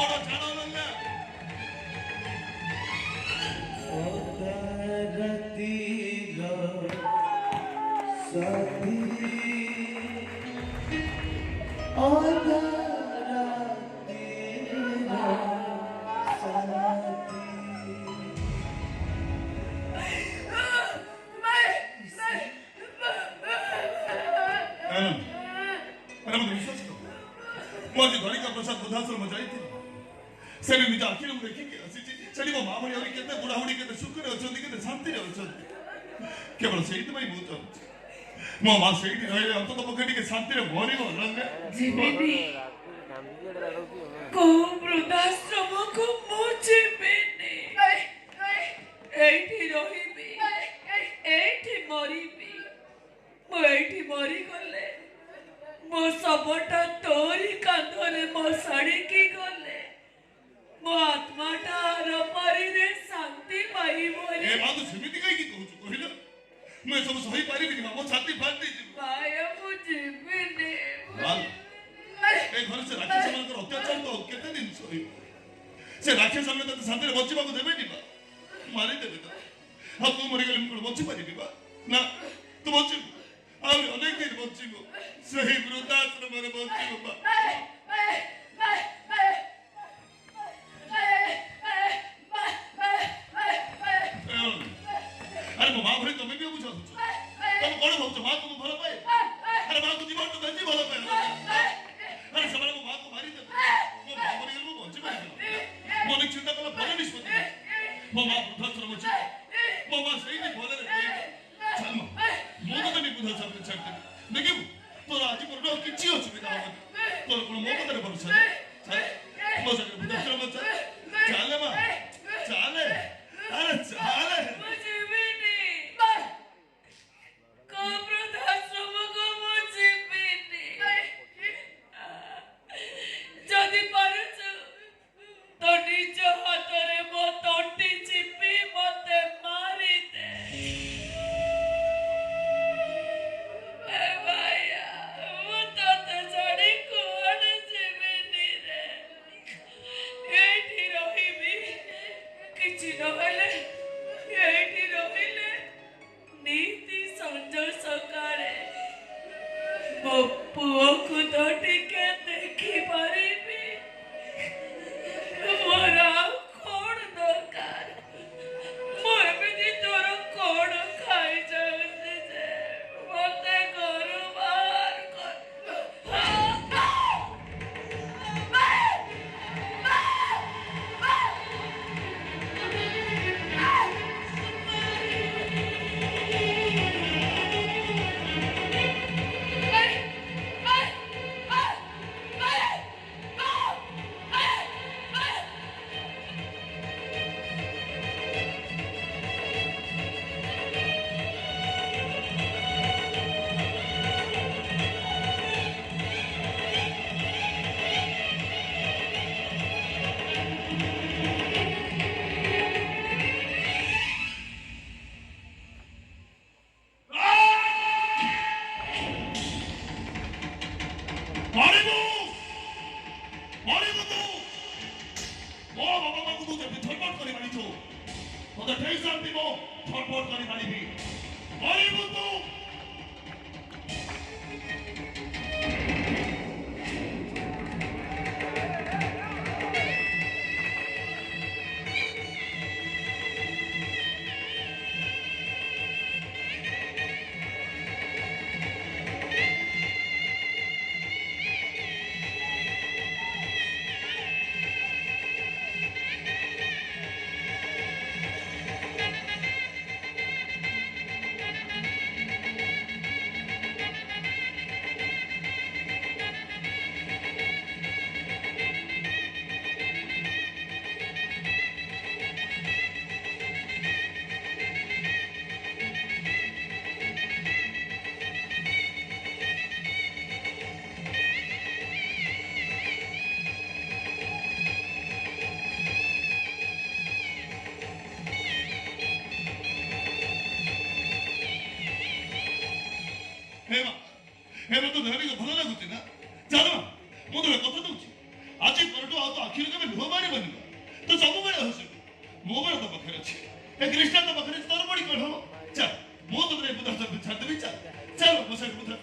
बड़ झाड़ ना साथी मुझे घड़ी का प्रसाद बुधाश्रम जाइए से भी निज आखिर देखिए आसी चली मो माँ भाई केते बुढ़ा बुढ़ी केते सुख के शांति केवल से मुझे चाहूँ मो माँ से रही अंत पक्षे टे शांति भरी को वृद्धाश्रम को मुझे एठी रहिबी एठी मरिबी मो एठी मरी गले मो सबटा तोरी कांधरे मो साड़ी की गले मो आत्माटा रपरी रे शांति पाई बोले ए मां तो समिति कहि की कहू कहिलो मैं सब सही पारी बिनी मो छाती फाट दे छी पाया मुझे बिने मां ए घर से राक्षस मान अत्याचार तो केते दिन सही से राक्षस हमने तो शांति रे बच्ची बाबू देबे नी बा मारी देबे तो हाँ तू मरी गले मुझे बच्ची पारी बा ना तू बच्ची आउरी अनेक दिन बच्ची को सही वृद्धाश्रम रे बच्ची को अरे मो मां भरी तमे भी बुझा छ तुम कोन भावछ मां तुम भलो पाए अरे मां तू जीवन तो बेंची भलो पाए अरे सबरे मो मां को मारी दे मो मां मरी गले मो बच्ची पारी मो निक चिंता कला भलो निष्पत्ति मो मां वृद्धाश्रम छ मो मां सही नहीं भले रे चल मो तो नहीं वृद्धाश्रम छाड़ दे देखिबू तोर आज पर किछि असुविधा होबे तोर कोन मो कतरे भरोसा चल मो सके वृद्धाश्रम चल मां चल अरे चल मुझे बिने को वृद्धाश्रम को मुझे बिने जदि पारुछ तो निज हाथरे मो तंटी चिपी मते मारी दे ए भाईया वो तो छड़ी कोण जीविनी रे एठी रहिबी किछि नहले एठी रहिले नीति संजय सकारे मो पुओ को तो टिके देखि पारिबी मोरा कोण दरकार मो एमिति तोर कोण खाई जाउछि जे मते घरु बाहर मारिबू तू मो बाबा को तू जब थरपट करी मारी छो तो ठेस शांति मो थरपट करी मारी भी मारिबू तू हेमा हेमा तो धरी को भलो लागुची ना चलो मु तो कथा दउची आज करटो आ तो आखिर के में मारे बन तो सब बड़े हंस मोबाइल तो बखरे छे ए कृष्णा तो बखरे तोर बड़ी कढो चल मो तो रे बुधा सब छाड़ दे चल बस बुधा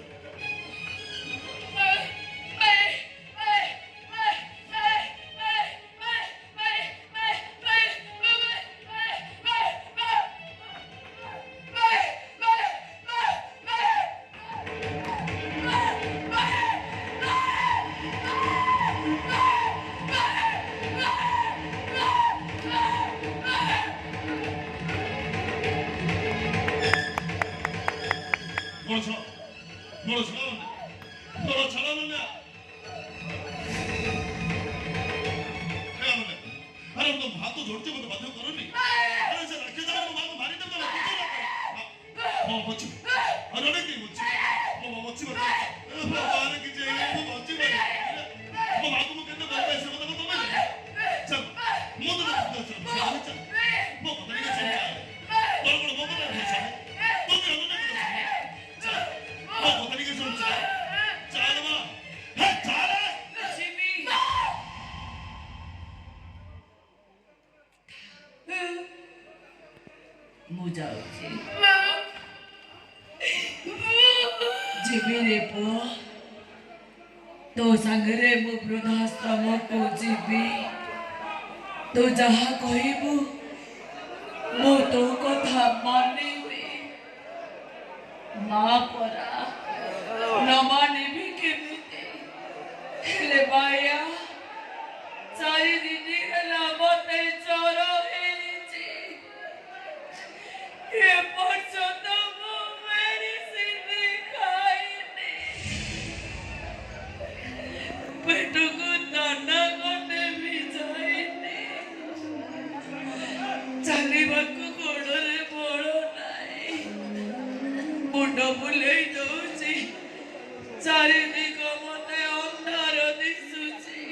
너로 잘하느냐? 해야하네. 아니 너 마도 절대부터 만들고 그러니? 아니 저 계산하고 마고 말이 된다고 그러나? 멋지. 아니 어디 멋지? 멋지 봐. 아니 그제 멋지 봐. 마고 먹겠다 나가 있어 보다 더 많이. 자, 모두 다 진짜. 뭐 내가 진짜. 너를 먹어야 돼. 너도 안 먹는 거. 자, 어디가 좀 자. मुझे जीवी पु तो संगरे मु वृद्धाश्रम को जीवी तो जहाँ कहबू मु तो कथा मानिबी माँ परा न मानिबी केमिति हेले बाया चारि दिन हेला मते चोर ये पर्यंत मु मेडिसिन खाइनी पेटको दाना गटे भी जाइनी चलिबाकू गोड़रे बड़ नाई मुंड बुलेई दउची चारिदिग मते अंधार दिसुची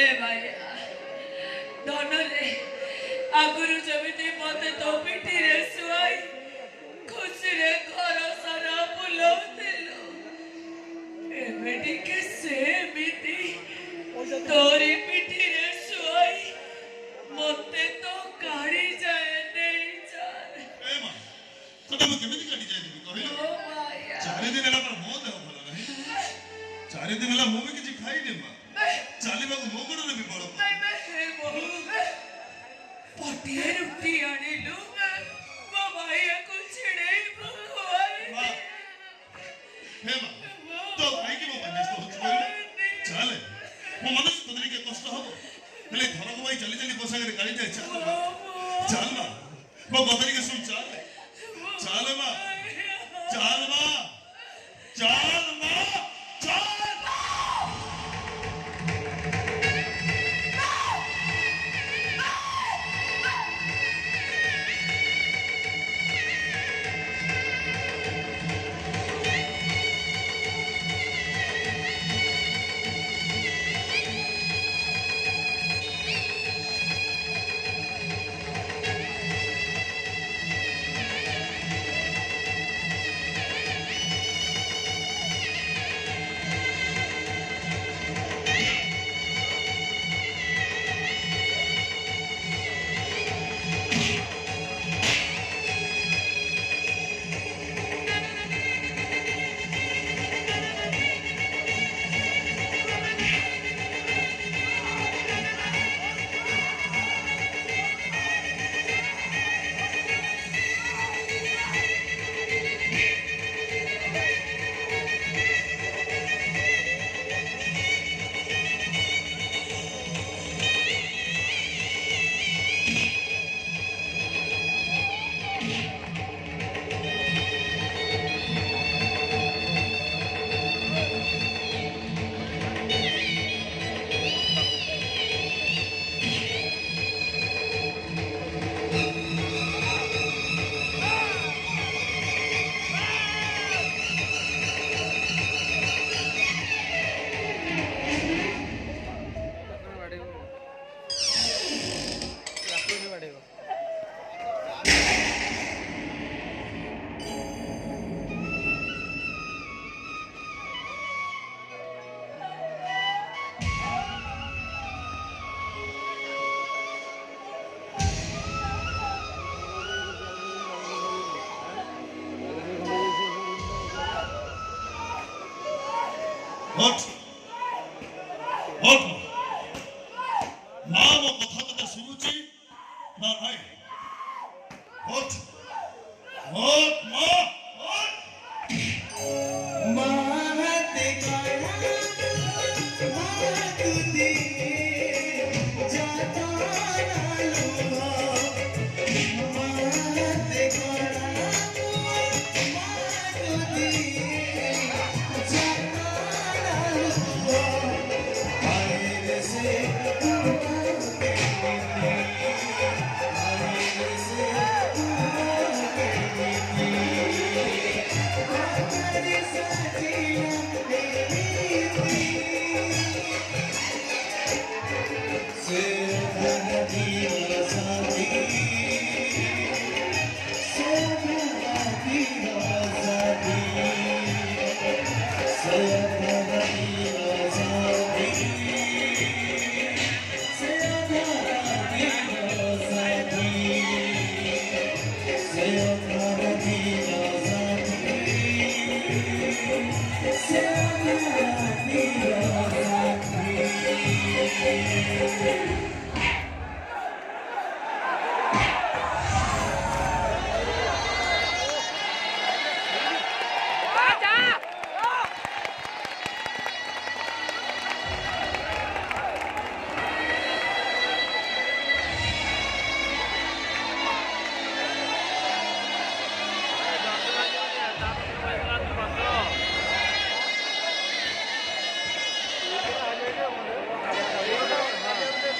ए भाइया धनरे आगुरु जमिति मते तो पिठी रे सुआई खुशी रे घर सारा बुलाउथिलु एबे टिके सेमिति तोरी पिठी रे सुआई मते तो काढ़ी जाए नहीं चार ए मां तो तुम केमिति काढ़ी जाए दिबी कहलो ओ माया 4 दिन ହେଲା पर मो देह भलो नाही 4 दिन ହେଲା मो भी किछि खाई दे मां चालीबाकू मो गोड़रे भी बळ पटिए रुटी आनिलु मो भाइया को छिड़े भगवान हे मां तो भाई की मो बंदेस तो होछ चले मो मन तदरी के कष्ट हबो हेले घर को भाई चली चली पोसागरे गाड़ी जाए चल मां मो बदरी के सुन चल मां चल मां चल मां चल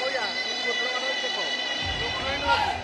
Voy a,